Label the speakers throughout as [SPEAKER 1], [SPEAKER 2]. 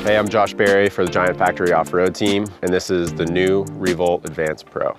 [SPEAKER 1] Hey, I'm Josh Berry for the Giant Factory Off-Road team, and this is the new Revolt Advanced Pro.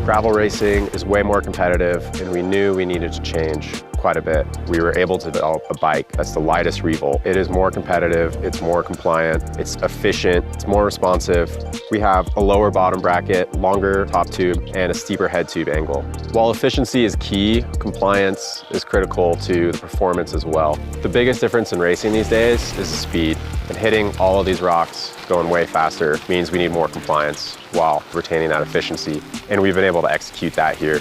[SPEAKER 1] Gravel racing is way more competitive, and we knew we needed to change quite a bit. We were able to develop a bike that's the lightest Revolt. It is more competitive, it's more compliant, it's efficient, it's more responsive. We have a lower bottom bracket, longer top tube, and a steeper head tube angle. While efficiency is key, compliance is critical to the performance as well. The biggest difference in racing these days is the speed. And hitting all of these rocks going way faster means we need more compliance while retaining that efficiency. And we've been able to execute that here.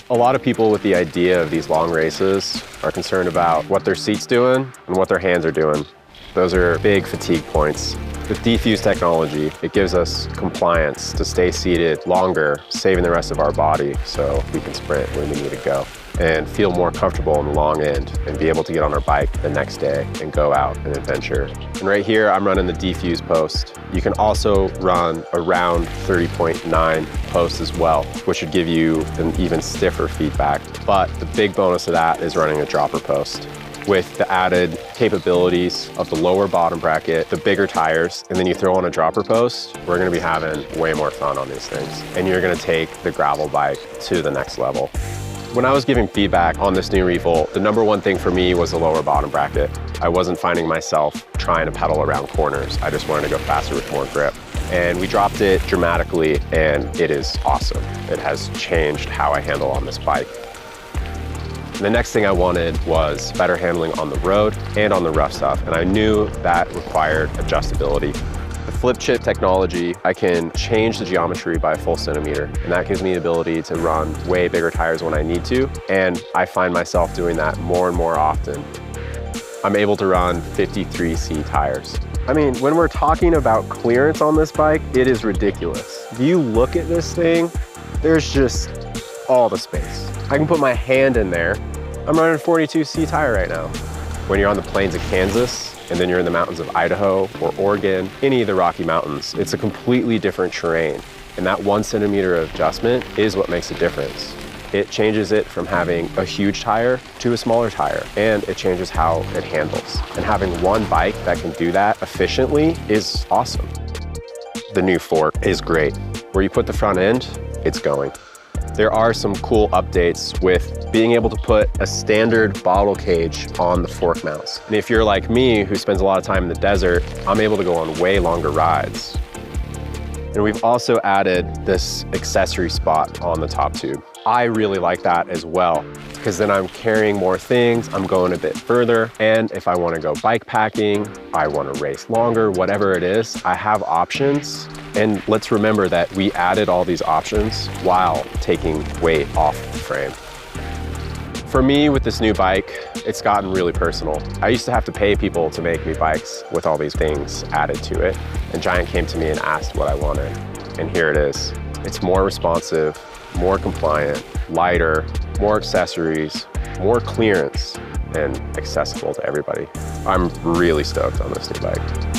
[SPEAKER 1] A lot of people with the idea of these long races are concerned about what their seat's doing and what their hands are doing. Those are big fatigue points. With defuse technology, it gives us compliance to stay seated longer, saving the rest of our body so we can sprint when we need to go and feel more comfortable in the long end and be able to get on our bike the next day and go out and adventure. And right here, I'm running the defuse post. You can also run a round 30.9 post as well, which should give you an even stiffer feedback. But the big bonus of that is running a dropper post. With the added capabilities of the lower bottom bracket, the bigger tires, and then you throw on a dropper post, we're gonna be having way more fun on these things. And you're gonna take the gravel bike to the next level. When I was giving feedback on this new Revolt, the number one thing for me was the lower bottom bracket. I wasn't finding myself trying to pedal around corners. I just wanted to go faster with more grip. And we dropped it dramatically, and it is awesome. It has changed how I handle on this bike. The next thing I wanted was better handling on the road and on the rough stuff, and I knew that required adjustability. The flip chip technology, I can change the geometry by a full centimeter, and that gives me the ability to run way bigger tires when I need to, and I find myself doing that more and more often. I'm able to run 53C tires. I mean, when we're talking about clearance on this bike, it is ridiculous. If you look at this thing, there's just all the space. I can put my hand in there. I'm running a 42C tire right now. When you're on the plains of Kansas, and then you're in the mountains of Idaho or Oregon, any of the Rocky Mountains, it's a completely different terrain. And that 1 centimeter of adjustment is what makes a difference. It changes it from having a huge tire to a smaller tire, and it changes how it handles. And having one bike that can do that efficiently is awesome. The new fork is great. Where you put the front end, it's going. There are some cool updates with being able to put a standard bottle cage on the fork mounts. And if you're like me, who spends a lot of time in the desert, I'm able to go on way longer rides. And we've also added this accessory spot on the top tube. I really like that as well, because then I'm carrying more things, I'm going a bit further, and if I want to go bike packing, I want to race longer, whatever it is, I have options. And let's remember that we added all these options while taking weight off the frame. For me, with this new bike, it's gotten really personal. I used to have to pay people to make me bikes with all these things added to it. And Giant came to me and asked what I wanted. And here it is. It's more responsive, more compliant, lighter, more accessories, more clearance, and accessible to everybody. I'm really stoked on this new bike.